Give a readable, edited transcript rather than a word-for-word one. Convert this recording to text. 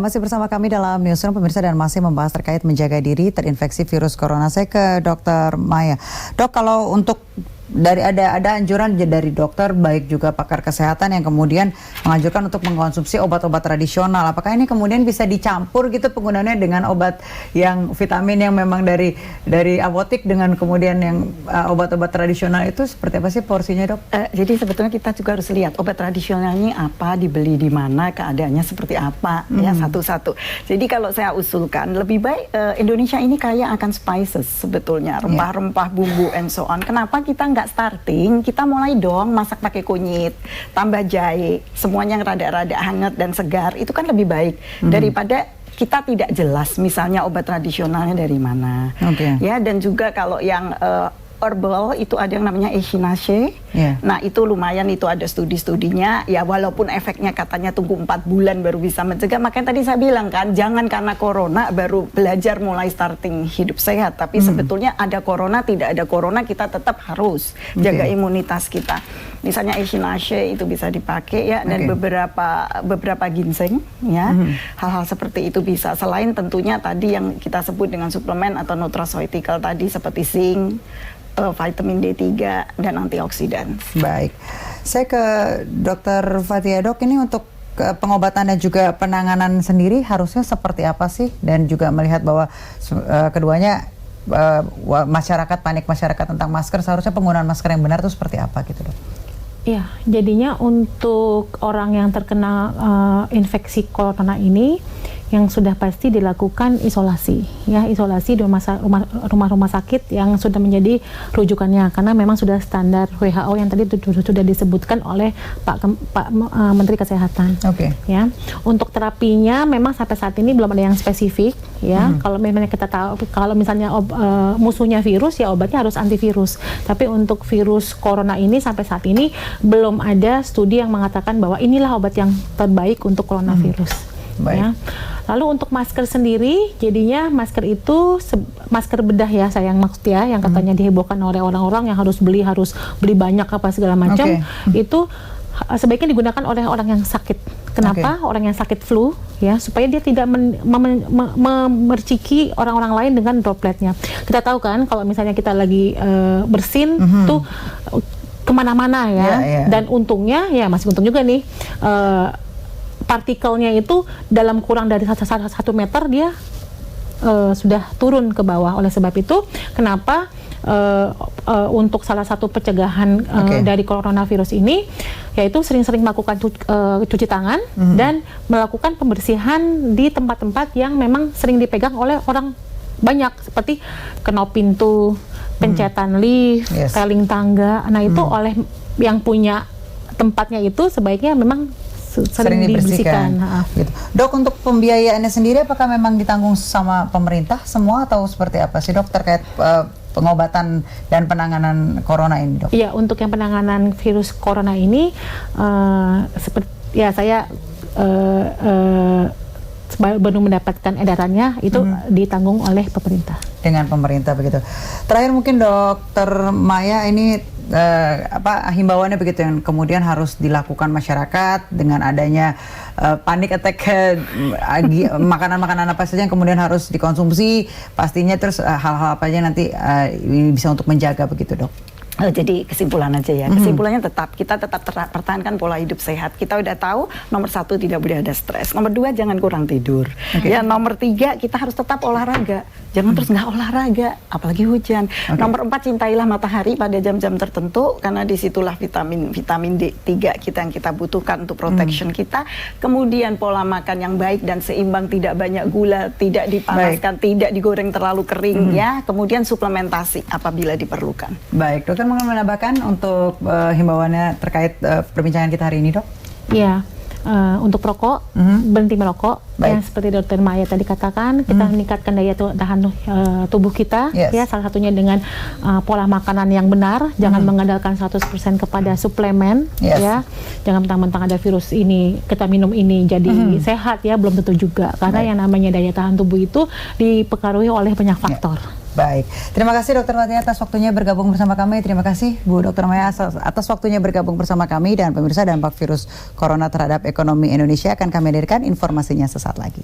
Masih bersama kami dalam Newsroom pemirsa dan masih membahas terkait menjaga diri terinfeksi virus corona. Saya ke Dr. Maya. Dok, kalau untuk dari ada anjuran dari dokter baik juga pakar kesehatan yang kemudian menganjurkan untuk mengkonsumsi obat-obat tradisional. Apakah ini kemudian bisa dicampur gitu penggunaannya dengan obat yang vitamin yang memang dari apotik dengan kemudian yang obat-obat tradisional itu seperti apa sih porsinya, Dok? Jadi sebetulnya kita juga harus lihat obat tradisional ini apa, dibeli di mana, keadaannya seperti apa, ya satu-satu. Jadi kalau saya usulkan lebih baik Indonesia ini kaya akan spices sebetulnya, rempah-rempah, bumbu and so on. Kenapa kita nggak starting, kita mulai dong masak pakai kunyit, tambah jahe, semuanya yang rada-rada hangat dan segar, itu kan lebih baik daripada kita tidak jelas misalnya obat tradisionalnya dari mana. Ya, dan juga kalau yang herbal itu ada yang namanya echinacea. Nah itu lumayan, itu ada studi-studinya ya, walaupun efeknya katanya tunggu 4 bulan baru bisa mencegah. Makanya tadi saya bilang kan, jangan karena corona baru belajar mulai starting hidup sehat, tapi sebetulnya ada corona tidak ada corona kita tetap harus jaga imunitas kita. Misalnya echinacea itu bisa dipakai ya, dan beberapa ginseng ya, hal-hal seperti itu bisa. Selain tentunya tadi yang kita sebut dengan suplemen atau nutraceutical tadi seperti zinc, vitamin D3 dan antioksidan. Baik, saya ke Dr. Fathia. Dok, ini untuk pengobatan dan juga penanganan sendiri harusnya seperti apa sih? Dan juga melihat bahwa keduanya masyarakat, panik masyarakat tentang masker, seharusnya penggunaan masker yang benar itu seperti apa gitu, Dok? Ya, jadinya untuk orang yang terkena infeksi corona ini yang sudah pasti dilakukan isolasi, ya, isolasi di rumah-rumah sakit yang sudah menjadi rujukannya, karena memang sudah standar WHO yang tadi sudah disebutkan oleh Pak Menteri Kesehatan. Ya, untuk terapinya memang sampai saat ini belum ada yang spesifik, ya. Kalau memang kita tahu, kalau misalnya musuhnya virus, ya obatnya harus antivirus. Tapi untuk virus corona ini sampai saat ini belum ada studi yang mengatakan bahwa inilah obat yang terbaik untuk coronavirus. Ya. Lalu untuk masker sendiri, jadinya masker itu masker bedah ya, sayang maksud ya, yang katanya dihebohkan oleh orang-orang yang harus beli banyak apa segala macam, itu sebaiknya digunakan oleh orang yang sakit. Kenapa? Orang yang sakit flu, ya, supaya dia tidak memerciki orang-orang lain dengan dropletnya. Kita tahu kan, kalau misalnya kita lagi bersin tuh kemana-mana ya, dan untungnya ya masih untung juga nih, partikelnya itu dalam kurang dari 1 meter dia sudah turun ke bawah. Oleh sebab itu, kenapa untuk salah satu pencegahan dari coronavirus ini, yaitu sering-sering melakukan cuci tangan dan melakukan pembersihan di tempat-tempat yang memang sering dipegang oleh orang banyak, seperti kenop pintu, pencetan lift, railing tangga. Nah itu oleh yang punya tempatnya itu sebaiknya memang sering dibersihkan. Gitu. Dok, untuk pembiayaannya sendiri apakah memang ditanggung sama pemerintah semua atau seperti apa sih, Dok, terkait pengobatan dan penanganan corona ini, Dok? Iya, untuk yang penanganan virus corona ini seperti ya saya baru mendapatkan edarannya itu ditanggung oleh pemerintah. Dengan pemerintah begitu. Terakhir mungkin Dr. Maya, ini himbauannya begitu yang kemudian harus dilakukan masyarakat dengan adanya panic attack, makanan-makanan apa saja yang kemudian harus dikonsumsi pastinya, terus hal-hal apa aja nanti bisa untuk menjaga begitu, Dok? Jadi kesimpulan aja ya, kesimpulannya kita tetap pertahankan pola hidup sehat. Kita udah tahu nomor 1 tidak boleh ada stres, nomor 2 jangan kurang tidur, ya, nomor 3 kita harus tetap olahraga, jangan terus nggak olahraga apalagi hujan. Nomor 4 cintailah matahari pada jam-jam tertentu, karena disitulah vitamin D3 kita yang kita butuhkan untuk protection kita. Kemudian pola makan yang baik dan seimbang, tidak banyak gula, tidak dipanaskan, tidak digoreng terlalu kering, ya. Kemudian suplementasi apabila diperlukan. Baik, Dokter mungkin menambahkan untuk himbauannya terkait perbincangan kita hari ini, Dok? Iya, untuk rokok, berhenti merokok. Ya, seperti Dr. Maya tadi katakan, kita meningkatkan daya tahan tubuh kita, ya, salah satunya dengan pola makanan yang benar, jangan mengandalkan 100% kepada suplemen, ya, jangan mentang-mentang ada virus ini, kita minum ini jadi sehat, ya, belum tentu juga, karena yang namanya daya tahan tubuh itu dipengaruhi oleh banyak faktor. Baik, terima kasih Dokter Maya atas waktunya bergabung bersama kami. Terima kasih Bu Dokter Maya atas waktunya bergabung bersama kami, dan pemirsa, dampak virus corona terhadap ekonomi Indonesia akan kami hadirkan informasinya sesaat lagi.